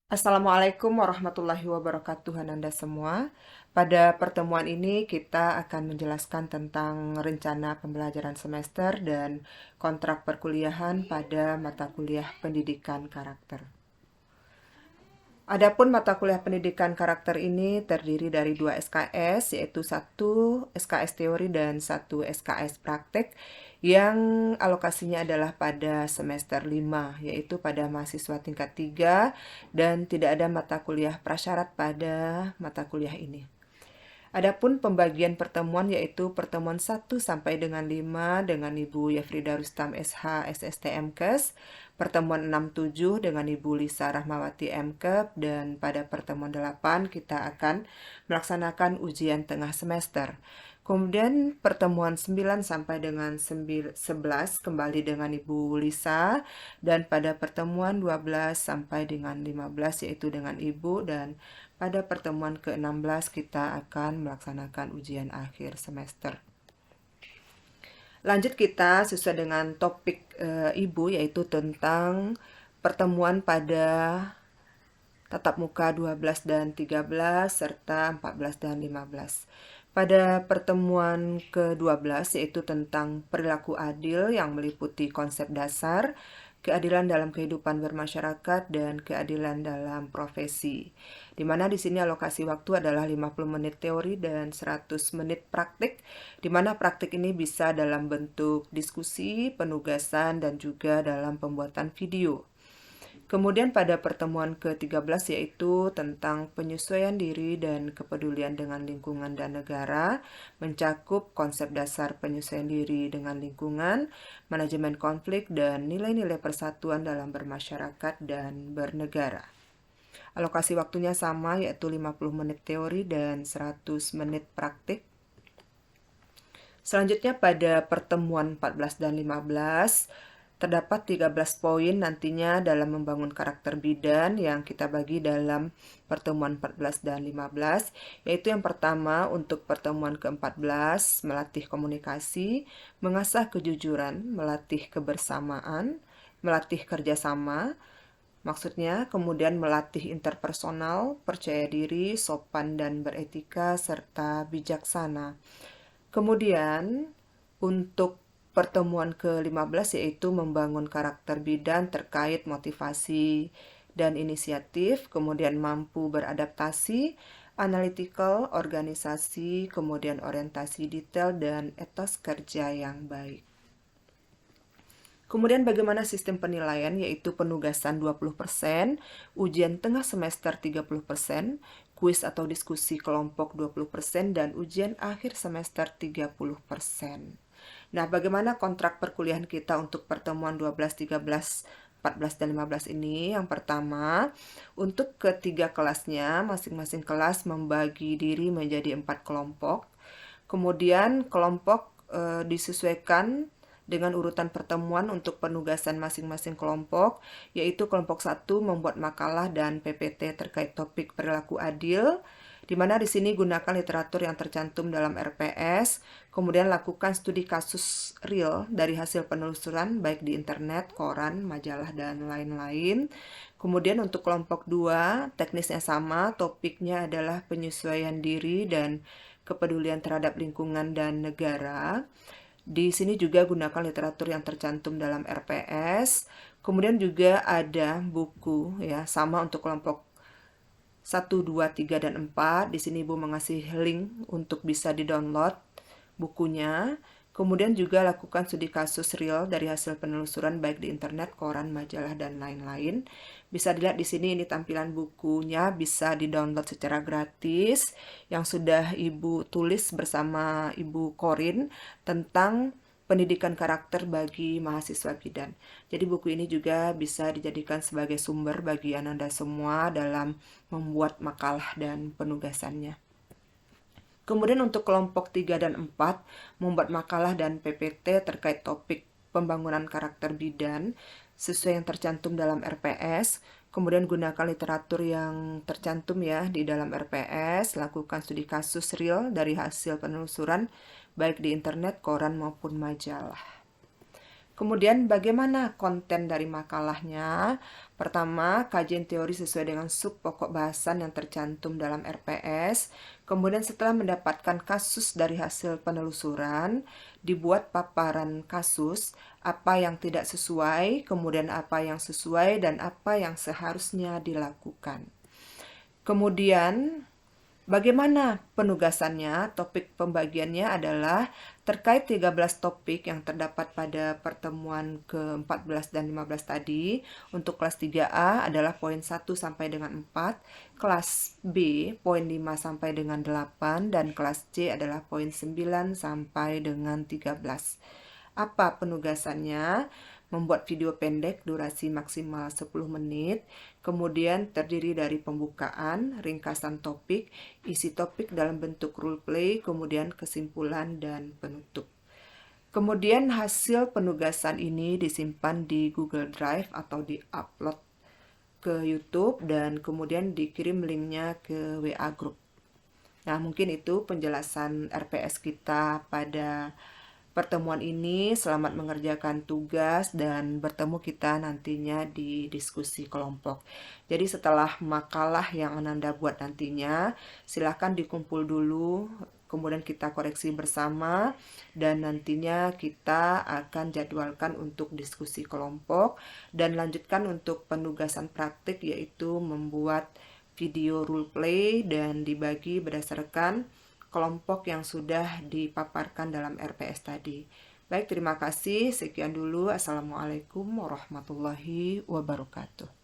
Assalamualaikum warahmatullahi wabarakatuh Anda semua. Pada pertemuan ini kita akan menjelaskan tentang rencana pembelajaran semester dan kontrak perkuliahan pada mata kuliah pendidikan karakter. Adapun mata kuliah pendidikan karakter ini terdiri dari 2 SKS, yaitu satu SKS teori dan satu SKS praktek, yang alokasinya adalah pada semester 5, yaitu pada mahasiswa tingkat 3, dan tidak ada mata kuliah prasyarat pada mata kuliah ini. Adapun pembagian pertemuan yaitu pertemuan 1 sampai dengan 5 dengan Ibu Yafrida Rustam SH SST MKes, pertemuan 6-7 dengan Ibu Lisa Rahmawati MKep, dan pada pertemuan 8 kita akan melaksanakan ujian tengah semester. Kemudian pertemuan 9 sampai dengan 11 kembali dengan Ibu Lisa, dan pada pertemuan 12 sampai dengan 15 yaitu dengan Ibu, dan pada pertemuan ke-16 kita akan melaksanakan ujian akhir semester. Lanjut kita sesuai dengan topik Ibu, yaitu tentang pertemuan pada tatap muka 12 dan 13 serta 14 dan 15. Pada pertemuan ke-12 yaitu tentang perilaku adil yang meliputi konsep dasar, keadilan dalam kehidupan bermasyarakat, dan keadilan dalam profesi. Di mana di sini alokasi waktu adalah 50 menit teori dan 100 menit praktik, di mana praktik ini bisa dalam bentuk diskusi, penugasan, dan juga dalam pembuatan video. Kemudian pada pertemuan ke-13 yaitu tentang penyesuaian diri dan kepedulian dengan lingkungan dan negara, mencakup konsep dasar penyesuaian diri dengan lingkungan, manajemen konflik, dan nilai-nilai persatuan dalam bermasyarakat dan bernegara. Alokasi waktunya sama yaitu 50 menit teori dan 100 menit praktik. Selanjutnya pada pertemuan 14 dan 15 terdapat 13 poin nantinya dalam membangun karakter bidan yang kita bagi dalam pertemuan 14 dan 15, yaitu yang pertama untuk pertemuan ke-14 melatih komunikasi, mengasah kejujuran, melatih kebersamaan, melatih kerjasama, maksudnya kemudian melatih interpersonal, percaya diri, sopan dan beretika, serta bijaksana. Kemudian untuk pertemuan ke-15 yaitu membangun karakter bidan terkait motivasi dan inisiatif, kemudian mampu beradaptasi, analytical, organisasi, kemudian orientasi detail, dan etos kerja yang baik. Kemudian bagaimana sistem penilaian, yaitu penugasan 20%, ujian tengah semester 30%, kuis atau diskusi kelompok 20%, dan ujian akhir semester 30%. Nah, bagaimana kontrak perkuliahan kita untuk pertemuan 12, 13, 14, dan 15 ini? Yang pertama, untuk ketiga kelasnya, masing-masing kelas membagi diri menjadi 4 kelompok. Kemudian kelompok disesuaikan dengan urutan pertemuan untuk penugasan masing-masing kelompok, yaitu kelompok 1 membuat makalah dan PPT terkait topik perilaku adil, di mana di sini gunakan literatur yang tercantum dalam RPS, kemudian lakukan studi kasus real dari hasil penelusuran baik di internet, koran, majalah, dan lain-lain. Kemudian untuk kelompok 2, teknisnya sama, topiknya adalah penyesuaian diri dan kepedulian terhadap lingkungan dan negara. Di sini juga gunakan literatur yang tercantum dalam RPS. Kemudian juga ada buku ya, sama untuk kelompok 1, 2, 3, dan 4. Di sini Ibu mengasih link untuk bisa di-download bukunya. Kemudian juga lakukan studi kasus real dari hasil penelusuran baik di internet, koran, majalah, dan lain-lain. Bisa dilihat di sini, ini tampilan bukunya, bisa di-download secara gratis yang sudah Ibu tulis bersama Ibu Korin tentang pendidikan karakter bagi mahasiswa bidan. Jadi buku ini juga bisa dijadikan sebagai sumber bagi Anda semua dalam membuat makalah dan penugasannya. Kemudian untuk kelompok 3 dan 4 membuat makalah dan PPT terkait topik pembangunan karakter bidan sesuai yang tercantum dalam RPS. Kemudian gunakan literatur yang tercantum ya di dalam RPS, lakukan studi kasus real dari hasil penelusuran baik di internet, koran maupun majalah. Kemudian bagaimana konten dari makalahnya? Pertama, kajian teori sesuai dengan sub pokok bahasan yang tercantum dalam RPS. Kemudian setelah mendapatkan kasus dari hasil penelusuran, dibuat paparan kasus, apa yang tidak sesuai, kemudian apa yang sesuai, dan apa yang seharusnya dilakukan. Kemudian bagaimana penugasannya? Topik pembagiannya adalah terkait 13 topik yang terdapat pada pertemuan ke-14 dan 15 tadi. Untuk kelas 3A adalah poin 1 sampai dengan 4, kelas B poin 5 sampai dengan 8, dan kelas C adalah poin 9 sampai dengan 13. Apa penugasannya? Membuat video pendek durasi maksimal 10 menit, kemudian terdiri dari pembukaan, ringkasan topik, isi topik dalam bentuk role play, kemudian kesimpulan dan penutup. Kemudian hasil penugasan ini disimpan di Google Drive atau di-upload ke YouTube dan kemudian dikirim linknya ke WA Group. Nah, mungkin itu penjelasan RPS kita pada pertemuan ini. Selamat mengerjakan tugas dan bertemu kita nantinya di diskusi kelompok. Jadi setelah makalah yang Ananda buat nantinya, silahkan dikumpul dulu, kemudian kita koreksi bersama, dan nantinya kita akan jadwalkan untuk diskusi kelompok, dan lanjutkan untuk penugasan praktik, yaitu membuat video role play dan dibagi berdasarkan kelompok yang sudah dipaparkan dalam RPS tadi. Baik, terima kasih. Sekian dulu. Assalamualaikum warahmatullahi wabarakatuh.